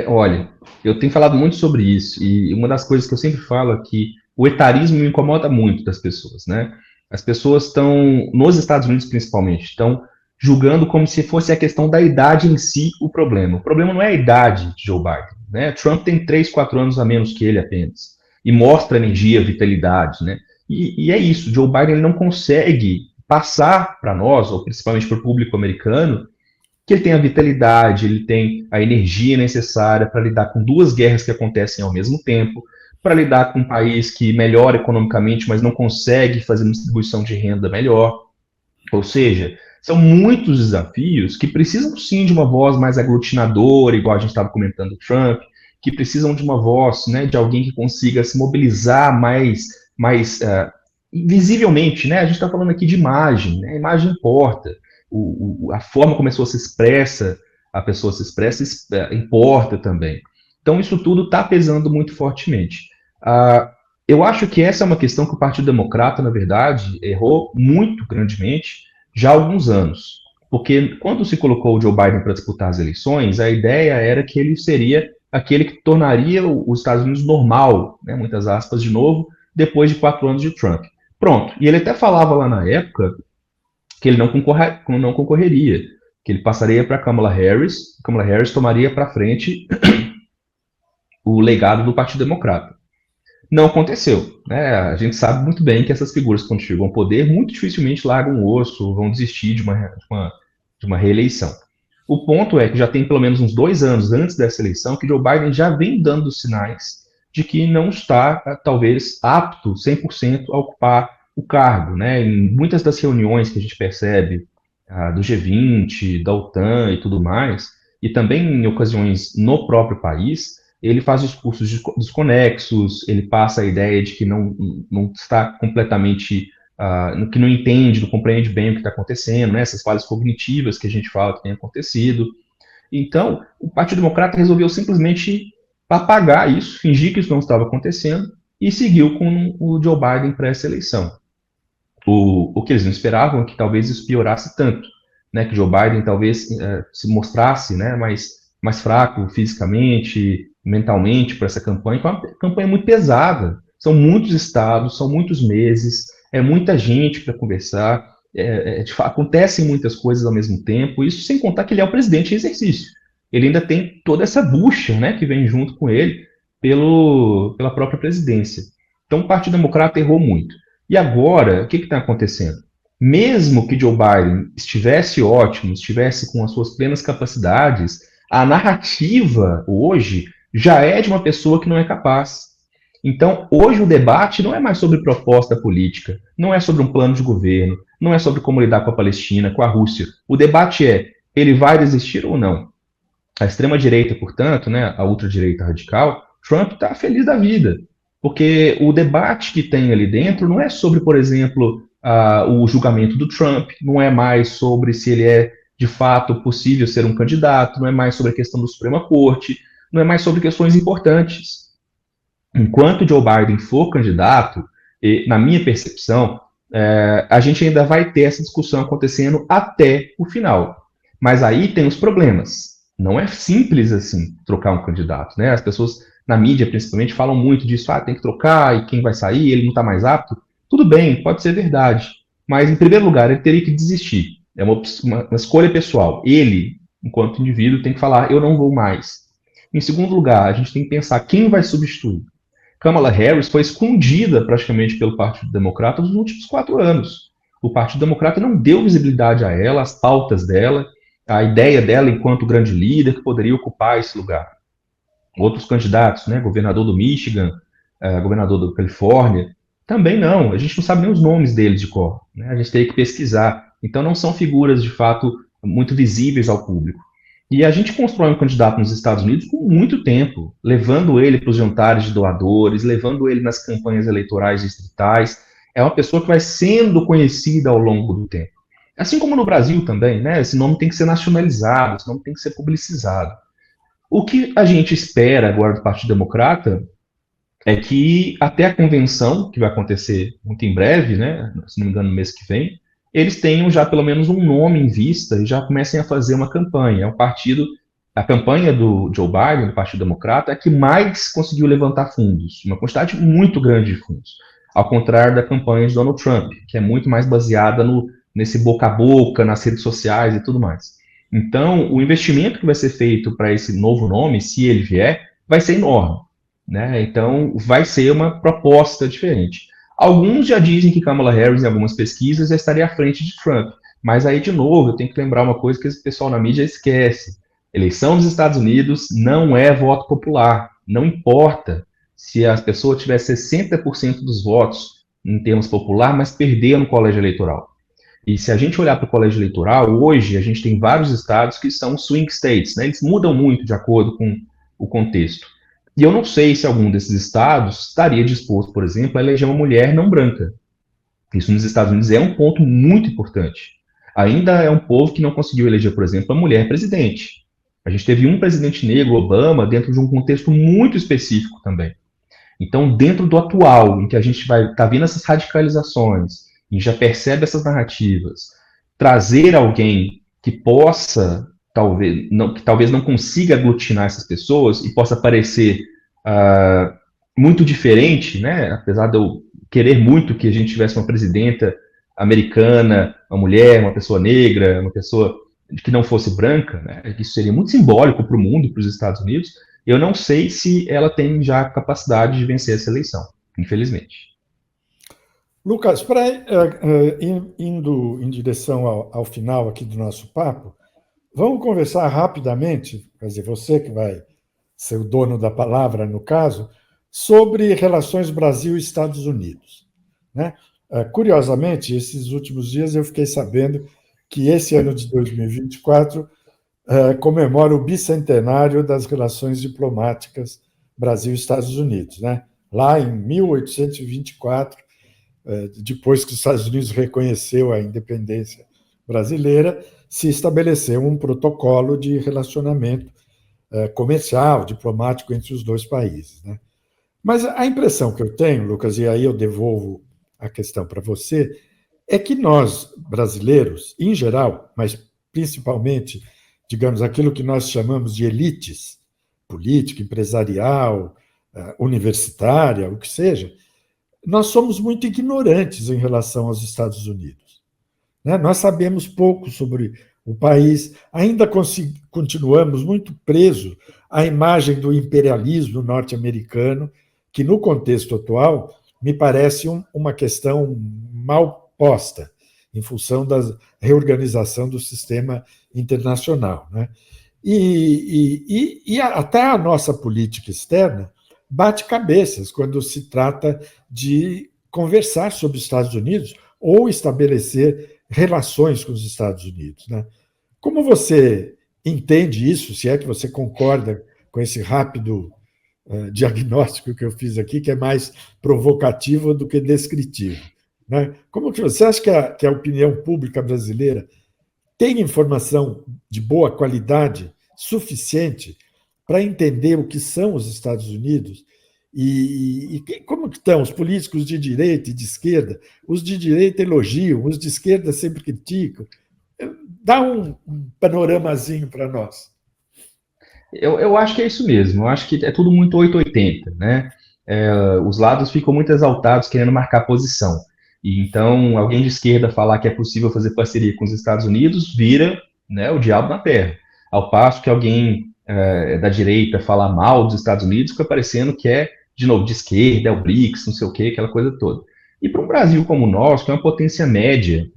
Olha, eu tenho falado muito sobre isso, e uma das coisas que eu sempre falo é que o etarismo me incomoda muito das pessoas, né? As pessoas estão, nos Estados Unidos principalmente, estão julgando como se fosse a questão da idade em si o problema. O problema não é a idade de Joe Biden, né? Trump tem 3, 4 anos a menos que ele apenas, e mostra energia, vitalidade, né? E é isso, Joe Biden ele não consegue passar para nós, ou principalmente para o público americano, que ele tem a vitalidade, ele tem a energia necessária para lidar com duas guerras que acontecem ao mesmo tempo, para lidar com um país que melhora economicamente, mas não consegue fazer uma distribuição de renda melhor. Ou seja, são muitos desafios que precisam sim de uma voz mais aglutinadora, igual a gente estava comentando do Trump, que precisam de uma voz, né, de alguém que consiga se mobilizar mais visivelmente, né? A gente está falando aqui de imagem, né? A imagem importa. A forma como a pessoa se expressa importa também. Então isso tudo está pesando muito fortemente. Eu acho que essa é uma questão que o Partido Democrata, na verdade, errou muito grandemente já há alguns anos. Porque quando se colocou o Joe Biden para disputar as eleições, a ideia era que ele seria aquele que tornaria os Estados Unidos normal, né, muitas aspas de novo, depois de 4 anos de Trump. Pronto. E ele até falava lá na época que ele não concorreria, que ele passaria para Kamala Harris tomaria para frente o legado do Partido Democrata. Não aconteceu. Né? A gente sabe muito bem que essas figuras, quando chegam ao poder, muito dificilmente largam o osso, vão desistir de uma reeleição. O ponto é que já tem pelo menos uns 2 anos antes dessa eleição que Joe Biden já vem dando sinais de que não está, talvez, apto 100% a ocupar o cargo. Né? Em muitas das reuniões que a gente percebe do G20, da OTAN e tudo mais, e também em ocasiões no próprio país, ele faz discursos desconexos, ele passa a ideia de que não está completamente, que não entende, não compreende bem o que está acontecendo, né? Essas falhas cognitivas que a gente fala que tem acontecido. Então, o Partido Democrata resolveu simplesmente apagar isso, fingir que isso não estava acontecendo e seguiu com o Joe Biden para essa eleição. O que eles não esperavam é que talvez isso piorasse tanto, né, que Joe Biden talvez se mostrasse, né, mais fraco fisicamente, mentalmente para essa campanha, que é uma campanha muito pesada. São muitos estados, são muitos meses, é muita gente para conversar, acontecem muitas coisas ao mesmo tempo, isso sem contar que ele é o presidente em exercício. Ele ainda tem toda essa bucha, né, que vem junto com ele pela própria presidência. Então o Partido Democrata errou muito. E agora, o que está acontecendo? Mesmo que Joe Biden estivesse ótimo, estivesse com as suas plenas capacidades, a narrativa hoje já é de uma pessoa que não é capaz. Então, hoje o debate não é mais sobre proposta política, não é sobre um plano de governo, não é sobre como lidar com a Palestina, com a Rússia. O debate é, ele vai desistir ou não? A extrema-direita, portanto, né, a ultradireita radical, Trump está feliz da vida. Porque o debate que tem ali dentro não é sobre, por exemplo, o julgamento do Trump, não é mais sobre se ele é de fato possível ser um candidato, não é mais sobre a questão da Suprema Corte, não é mais sobre questões importantes. Enquanto Joe Biden for candidato, na minha percepção, a gente ainda vai ter essa discussão acontecendo até o final. Mas aí tem os problemas. Não é simples assim trocar um candidato, né? As pessoas na mídia, principalmente, falam muito disso. Tem que trocar e quem vai sair, ele não está mais apto. Tudo bem, pode ser verdade. Mas, em primeiro lugar, ele teria que desistir. É uma escolha pessoal. Ele, enquanto indivíduo, tem que falar: eu não vou mais. Em segundo lugar, a gente tem que pensar quem vai substituir. Kamala Harris foi escondida praticamente pelo Partido Democrata nos últimos 4 anos. O Partido Democrata não deu visibilidade a ela, as pautas dela, a ideia dela enquanto grande líder que poderia ocupar esse lugar. Outros candidatos, né, governador do Michigan, governador da Califórnia, também não. A gente não sabe nem os nomes deles de cor. Né? A gente teria que pesquisar. Então não são figuras, de fato, muito visíveis ao público. E a gente constrói um candidato nos Estados Unidos com muito tempo, levando ele para os jantares de doadores, levando ele nas campanhas eleitorais distritais. É uma pessoa que vai sendo conhecida ao longo do tempo. Assim como no Brasil também, né? Esse nome tem que ser nacionalizado, esse nome tem que ser publicizado. O que a gente espera agora do Partido Democrata é que até a convenção, que vai acontecer muito em breve, né, se não me engano no mês que vem, eles tenham já pelo menos um nome em vista e já comecem a fazer uma campanha. É um partido, a campanha do Joe Biden, do Partido Democrata, é a que mais conseguiu levantar fundos, uma quantidade muito grande de fundos, ao contrário da campanha de Donald Trump, que é muito mais baseada nesse boca a boca, nas redes sociais e tudo mais. Então, o investimento que vai ser feito para esse novo nome, se ele vier, vai ser enorme. Né? Então, vai ser uma proposta diferente. Alguns já dizem que Kamala Harris, em algumas pesquisas, já estaria à frente de Trump. Mas aí, de novo, eu tenho que lembrar uma coisa que esse pessoal na mídia esquece. Eleição dos Estados Unidos não é voto popular. Não importa se a pessoa tiver 60% dos votos em termos popular, mas perder no colégio eleitoral. E se a gente olhar para o colégio eleitoral, hoje a gente tem vários estados que são swing states, né? Eles mudam muito de acordo com o contexto. E eu não sei se algum desses estados estaria disposto, por exemplo, a eleger uma mulher não branca. Isso nos Estados Unidos é um ponto muito importante. Ainda é um povo que não conseguiu eleger, por exemplo, a mulher presidente. A gente teve um presidente negro, Obama, dentro de um contexto muito específico também. Então, dentro do atual, em que a gente vai estar vendo essas radicalizações, e já percebe essas narrativas, trazer alguém que possa, que talvez não consiga aglutinar essas pessoas e possa parecer muito diferente, né? Apesar de eu querer muito que a gente tivesse uma presidenta americana, uma mulher, uma pessoa negra, uma pessoa que não fosse branca, né? Isso seria muito simbólico para o mundo, para os Estados Unidos. Eu não sei se ela tem já a capacidade de vencer essa eleição, infelizmente. Lucas, indo em direção ao final aqui do nosso papo, vamos conversar rapidamente, quer dizer, você que vai ser o dono da palavra, no caso, sobre relações Brasil-Estados Unidos. Né? Curiosamente, esses últimos dias eu fiquei sabendo que esse ano de 2024 comemora o bicentenário das relações diplomáticas Brasil-Estados Unidos. Né? Lá em 1824, depois que os Estados Unidos reconheceu a independência brasileira, se estabeleceu um protocolo de relacionamento comercial, diplomático entre os dois países, né? Mas a impressão que eu tenho, Lucas, e aí eu devolvo a questão para você, é que nós, brasileiros, em geral, mas principalmente, digamos, aquilo que nós chamamos de elites, política, empresarial, universitária, o que seja, nós somos muito ignorantes em relação aos Estados Unidos, né? Nós sabemos pouco sobre o país, ainda continuamos muito presos à imagem do imperialismo norte-americano, que, no contexto atual, me parece uma questão mal posta, em função da reorganização do sistema internacional, né? E até a nossa política externa bate cabeças quando se trata de conversar sobre os Estados Unidos ou estabelecer relações com os Estados Unidos, né? Como você entende isso, se é que você concorda com esse rápido diagnóstico que eu fiz aqui, que é mais provocativo do que descritivo, né? Como que você acha que a opinião pública brasileira tem informação de boa qualidade suficiente para entender o que são os Estados Unidos e como que estão os políticos de direita e de esquerda? Os de direita elogiam, os de esquerda sempre criticam. Dá um panoramazinho para nós. Eu acho que é isso mesmo. Eu acho que é tudo muito 880, né? Os lados ficam muito exaltados querendo marcar posição. E então, alguém de esquerda falar que é possível fazer parceria com os Estados Unidos vira, né, o diabo na terra. Ao passo que alguém da direita falar mal dos Estados Unidos, fica parecendo que é, de novo, de esquerda, é o BRICS, não sei o quê, aquela coisa toda. E para um Brasil como o nosso, que é uma potência média,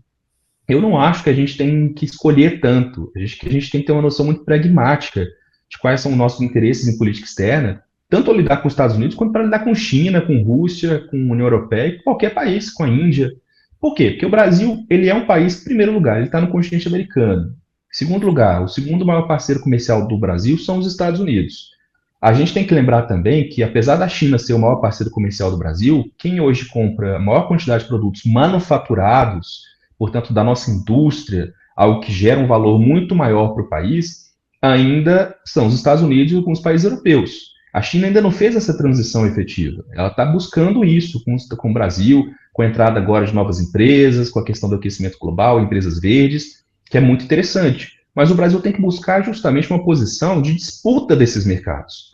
eu não acho que a gente tem que escolher tanto. A gente tem que ter uma noção muito pragmática de quais são os nossos interesses em política externa, tanto ao lidar com os Estados Unidos, quanto para lidar com China, com Rússia, com União Europeia, e com qualquer país, com a Índia. Por quê? Porque o Brasil, ele é um país, em primeiro lugar, ele está no continente americano. Em segundo lugar, o segundo maior parceiro comercial do Brasil são os Estados Unidos. A gente tem que lembrar também que, apesar da China ser o maior parceiro comercial do Brasil, quem hoje compra a maior quantidade de produtos manufaturados, portanto, da nossa indústria, algo que gera um valor muito maior para o país, ainda são os Estados Unidos e alguns países europeus. A China ainda não fez essa transição efetiva. Ela está buscando isso com o Brasil, com a entrada agora de novas empresas, com a questão do aquecimento global, empresas verdes, que é muito interessante. Mas o Brasil tem que buscar justamente uma posição de disputa desses mercados.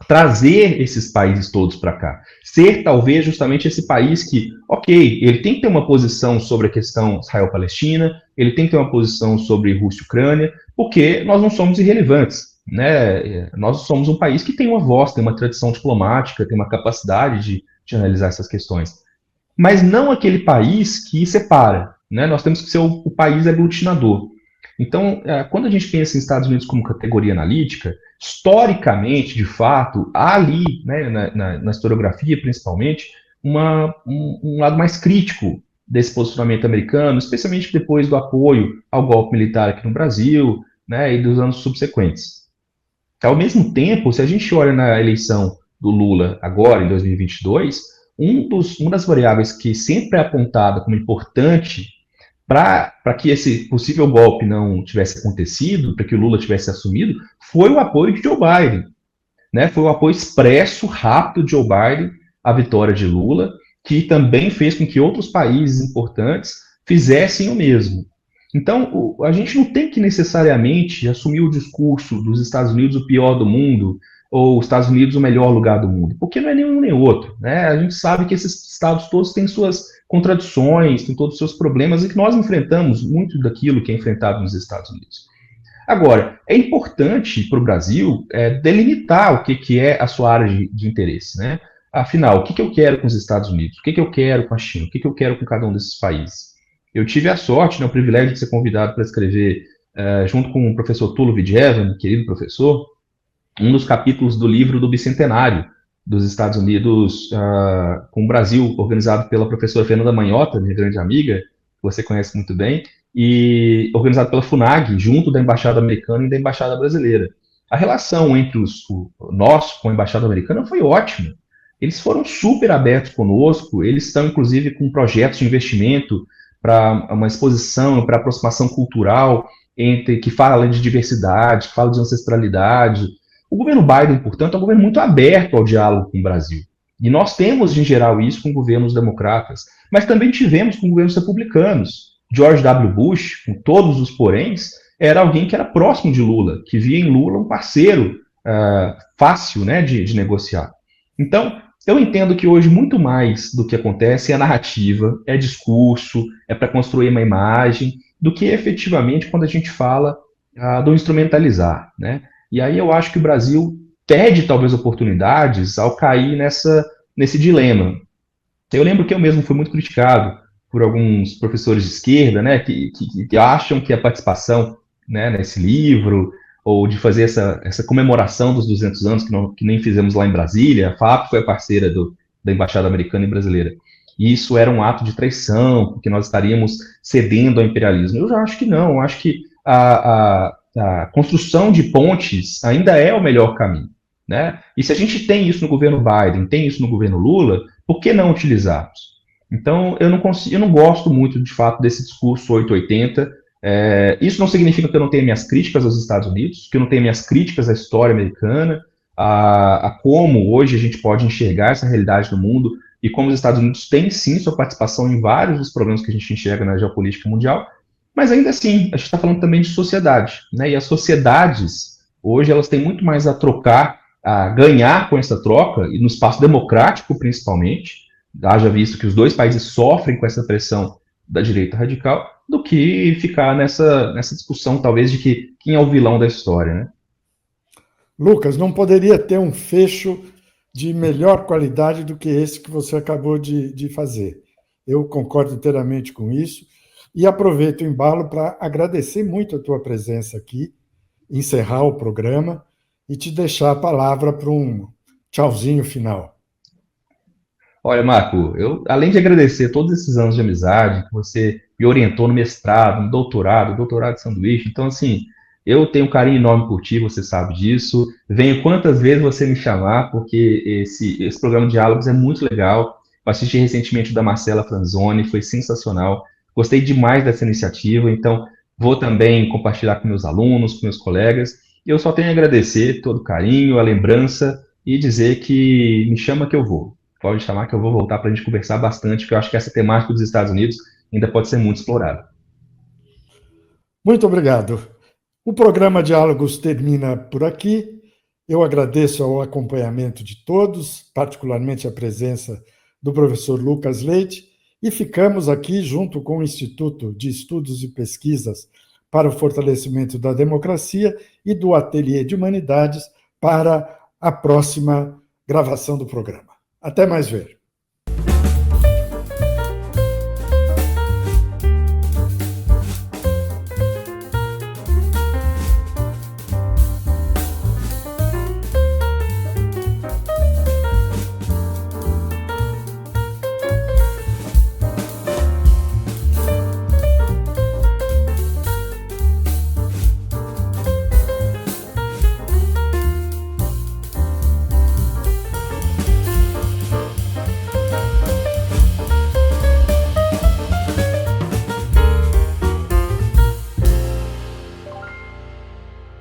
Trazer esses países todos para cá. Ser, talvez, justamente esse país que, ok, ele tem que ter uma posição sobre a questão Israel-Palestina, ele tem que ter uma posição sobre Rússia e Ucrânia, porque nós não somos irrelevantes, né? Nós somos um país que tem uma voz, tem uma tradição diplomática, tem uma capacidade de analisar essas questões. Mas não aquele país que separa, né? Nós temos que ser o país aglutinador. Então, quando a gente pensa em Estados Unidos como categoria analítica, historicamente, de fato, há ali, né, na historiografia principalmente, um lado mais crítico desse posicionamento americano, especialmente depois do apoio ao golpe militar aqui no Brasil, né, e dos anos subsequentes. Ao mesmo tempo, se a gente olha na eleição do Lula agora, em 2022, uma das variáveis que sempre é apontada como importante para que esse possível golpe não tivesse acontecido, para que o Lula tivesse assumido, foi o apoio de Joe Biden, né? Foi o apoio expresso, rápido de Joe Biden à vitória de Lula, que também fez com que outros países importantes fizessem o mesmo. Então, a gente não tem que necessariamente assumir o discurso dos Estados Unidos o pior do mundo, ou os Estados Unidos o melhor lugar do mundo, porque não é nenhum nem outro, né? A gente sabe que esses estados todos têm suas contradições, têm todos os seus problemas, e que nós enfrentamos muito daquilo que é enfrentado nos Estados Unidos. Agora, é importante para o Brasil delimitar o que é a sua área de interesse, né? Afinal, o que eu quero com os Estados Unidos? O que eu quero com a China? O que eu quero com cada um desses países? Eu tive a sorte, né, o privilégio de ser convidado para escrever, junto com o professor Tulo Vidjevan, querido professor, um dos capítulos do livro do Bicentenário dos Estados Unidos com o Brasil, organizado pela professora Fernanda Manhota, minha grande amiga, que você conhece muito bem, e organizado pela FUNAG, junto da Embaixada Americana e da Embaixada Brasileira. A relação entre nós com a Embaixada Americana foi ótima. Eles foram super abertos conosco, eles estão, inclusive, com projetos de investimento para uma exposição, para aproximação cultural, que fala de diversidade, que fala de ancestralidade. O governo Biden, portanto, é um governo muito aberto ao diálogo com o Brasil. E nós temos, em geral, isso com governos democratas, mas também tivemos com governos republicanos. George W. Bush, com todos os poréns, era alguém que era próximo de Lula, que via em Lula um parceiro fácil, né, de negociar. Então, eu entendo que hoje muito mais do que acontece é narrativa, é discurso, é para construir uma imagem, do que efetivamente quando a gente fala do instrumentalizar, né? E aí eu acho que o Brasil perde talvez oportunidades ao cair nesse dilema. Eu lembro que eu mesmo fui muito criticado por alguns professores de esquerda, né, que acham que a participação, né, nesse livro, ou de fazer essa comemoração dos 200 anos, que nem fizemos lá em Brasília, a FAP foi a parceira da Embaixada Americana e Brasileira, e isso era um ato de traição, porque nós estaríamos cedendo ao imperialismo. Eu já acho que não, eu acho que a construção de pontes ainda é o melhor caminho, né? E se a gente tem isso no governo Biden, tem isso no governo Lula, por que não utilizarmos? Então, eu não gosto muito, de fato, desse discurso 880. Isso não significa que eu não tenha minhas críticas aos Estados Unidos, que eu não tenha minhas críticas à história americana, a como hoje a gente pode enxergar essa realidade no mundo e como os Estados Unidos têm, sim, sua participação em vários dos problemas que a gente enxerga na geopolítica mundial, mas ainda assim, a gente está falando também de sociedade, né? E as sociedades, hoje, elas têm muito mais a trocar, a ganhar com essa troca, e no espaço democrático, principalmente, haja visto que os dois países sofrem com essa pressão da direita radical, do que ficar nessa discussão, talvez, de quem é o vilão da história, né? Lucas, não poderia ter um fecho de melhor qualidade do que esse que você acabou de fazer. Eu concordo inteiramente com isso e aproveito o embalo para agradecer muito a tua presença aqui, encerrar o programa e te deixar a palavra para um tchauzinho final. Olha, Marco, eu, além de agradecer todos esses anos de amizade que você me orientou no mestrado, no doutorado de sanduíche, então, assim, eu tenho um carinho enorme por ti, você sabe disso. Venho quantas vezes você me chamar, porque esse programa de diálogos é muito legal. Eu assisti recentemente o da Marcela Franzoni, foi sensacional. Gostei demais dessa iniciativa, então vou também compartilhar com meus alunos, com meus colegas. E eu só tenho a agradecer todo o carinho, a lembrança e dizer que me chama que eu vou. Pode chamar que eu vou voltar para a gente conversar bastante, porque eu acho que essa temática dos Estados Unidos ainda pode ser muito explorada. Muito obrigado. O programa Diálogos termina por aqui. Eu agradeço ao acompanhamento de todos, particularmente a presença do professor Lucas Leite, e ficamos aqui junto com o Instituto de Estudos e Pesquisas para o Fortalecimento da Democracia e do Ateliê de Humanidades para a próxima gravação do programa. Até mais ver.